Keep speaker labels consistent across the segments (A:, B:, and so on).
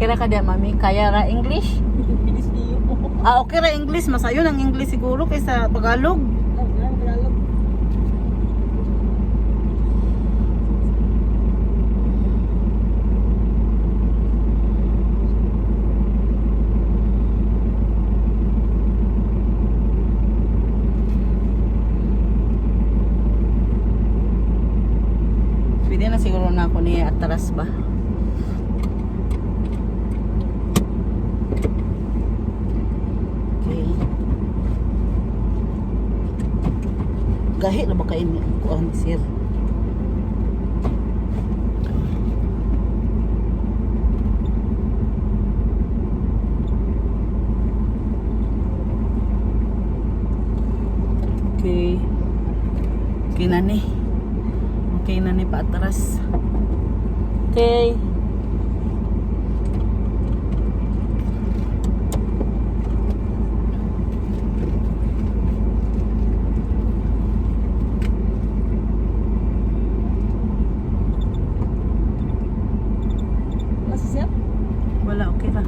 A: Kira ka diya, mami? Kaya ra English?
B: Bilis niyo.
A: Okay ra English. Masayo ng English siguro kaysa Tagalog.
B: Tagalog.
A: Pwede na siguro na ako niya atras ba? Okay. Gahi na ba kayo niya? Kuan sir. Okay. Okay na ni. Okay na ni paatras. Okay.
B: Masih siap?
A: Wala, okay ra.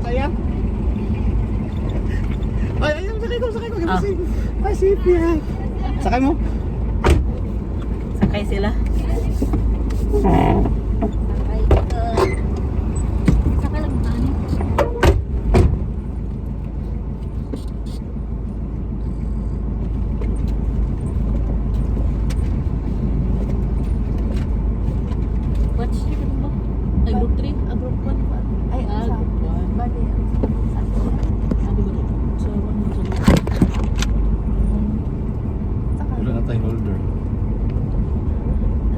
C: Saya? Ay, ayun, sakay ko.
A: Ah.
C: Pasip yan. Sakay mo?
A: Sakay sila.
B: Sakay lang tani.
A: What ship ba? Ay, group 3?
B: Group 1 pa. Ay,
A: group 1.
B: Bali.
A: Sabi ko, so,
C: Wala na tayo holder.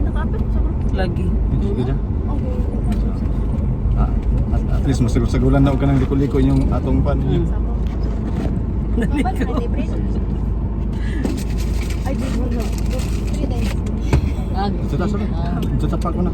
B: Nakapit sa group.
A: lagi.
C: Ito ka dyan.
B: Okay.
C: At least masagulan na huwag ka ng liko-liko yung atong pan.
A: Hmm.
B: Kapan na libre? Ay, di mo no. 3 days.
C: Ito ta, sorry. Ito ta pa ko na.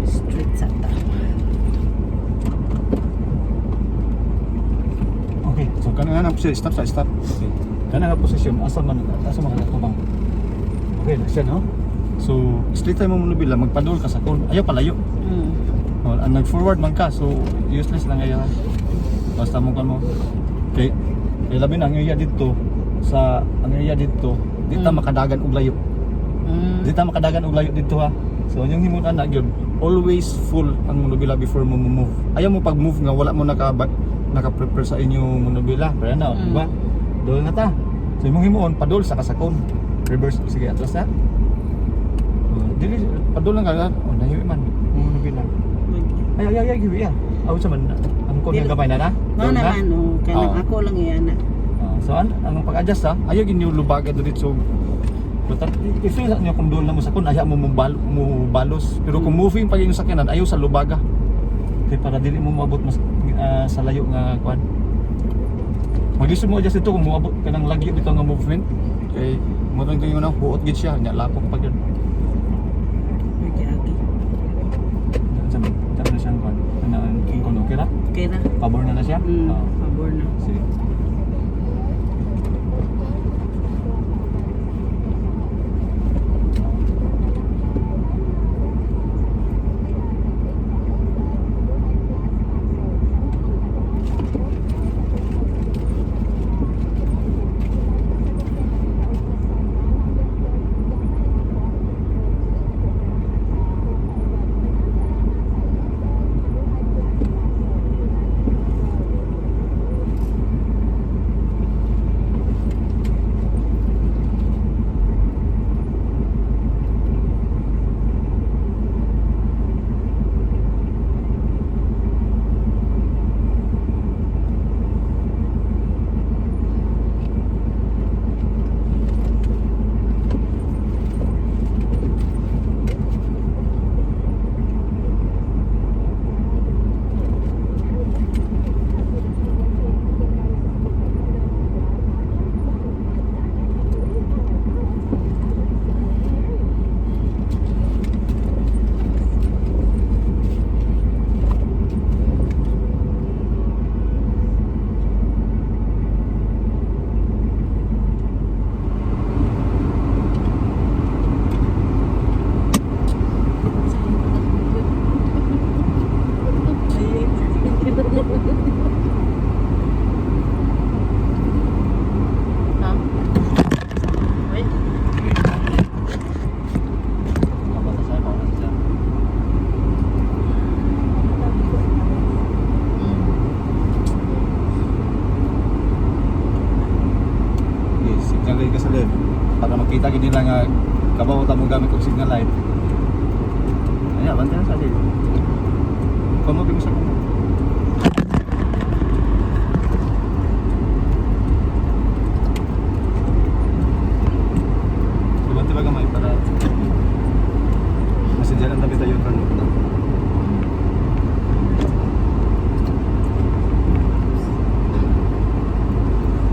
A: Street Sata.
C: Okay, so kanina na po siya. Stop. Okay. Kanina na posisyon. Asa man tumang. Okay, na siya, no? So, straight tayo mo muna bila. Magpadol ka sa kon. Ayaw palayo. Oh, ang nag-forward man ka. So, useless lang ayaw. Basta mo kan mo. Okay. Kaya labi na, ang area dito. Ang area dito. Di ta makadagan og layo. Di ta makadagan og layo dito ha. So, yung himutan na yun. Always full ang monobila before mo move. Ayaw mo pag-move nga wala mo naka-prepare sa inyong monobila. Pero na, di ba? Dol na ta. So, imong himuon, padol sa kasakon. Reverse. Sige, atras na. Dili, padol lang ka. O, nahiwi man. Monobila. Ay, giwi ya. Aw sa man. Ang kon nga gamay na na.
A: Nga naman, kaya
C: Oo.
A: ako lang yan.
C: So ang pag-adjust ha, ayaw gini lubagan dito so but i-feel niyo kung doon na mo sa kun ayaw mo balos pero kung moving pa yung sakyanan ayaw sa lubaga kay para dili mo maabot mas sa layo nga kwan Mag-isip mo adjust ito kung muabot ka ng lagi dito nga movement. Kay mo tong tingin na huot gid siya, nya lapok pa gyud.
A: Agi-agi.
C: Sabi na siyang kwan. Ano, okay ra?
A: Okay na.
C: Pabor na siya? Oo.
A: Pabor na.
C: Sige.
A: Ha? Ay.
C: Yes, signal light ka sa left. Para makita gid nila nga kabaw ta mo gamit og signal light. Ayan, bantayan sa left. Como mo sa kumo. Subante ba gamay para masidyan ang tabi tayo kan.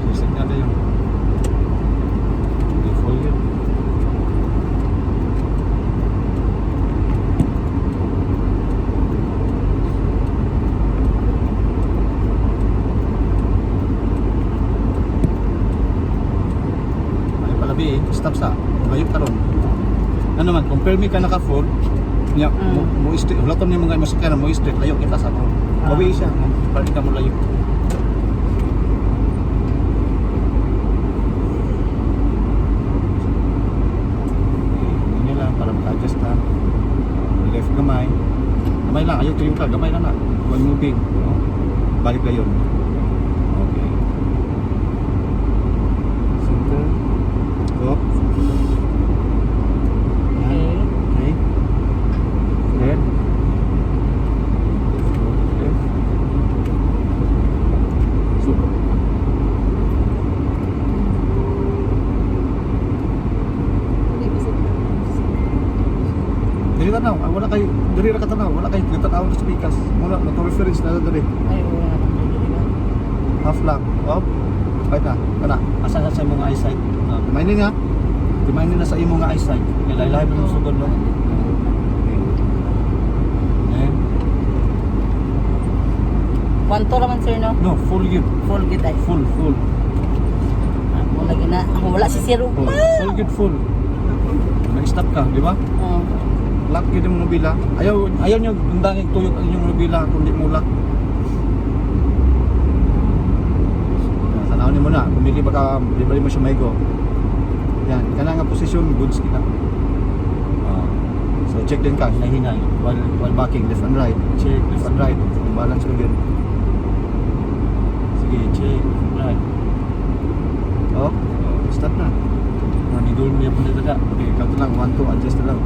C: So signal na yun. Default yun. Ay palabi eh, stop sa. Layok ka ron. Ano man, kung permi ka naka-full, niya, mo straight, wala niya mga masakyan, mo straight, layok kita sa ron. Bawi siya, pwede ka mo layok. Hindi lang, para maka-adjust na. Left gamay. Gamay lang, ayaw tuyo ka, gamay lang na. Huwag moving. No? Balik na yun. Okay. Center. Stop.
A: Okay.
C: Okay. Left. Left. So. Dili tanaw, wala kay diri ra katanaw, wala kay tanaw sa speakers. Wala na to reference na diri.
A: Ay, wala na dili.
C: Half lang. Up. Right na. Kana. Asa sa imong eyesight. Kumainin nga. Kumainin na sa imong eyesight. Kay lahi mo sugod no. Eh.
A: 1 to naman sir no.
C: No, full yun.
A: Full gid ay.
C: Full.
A: Ako lagi na. Ako wala si zero.
C: Full good full. Nag-stop ka, di ba?
A: Oh.
C: Lock yun yung nubila. Ayaw nyo undangin tuyok ang inyong nubila kung di mo lock. Sanahon mo na, kung di bali mo siya may go. Yan, kana nga posisyon, goods kita. So check din ka, hinahinay while backing, left and right. Check, left and right. Balance mo yun. Sige, check, right. Start na. Nidul niya pun dito. Okay, ikaw lang, 1, 2, adjust na lang.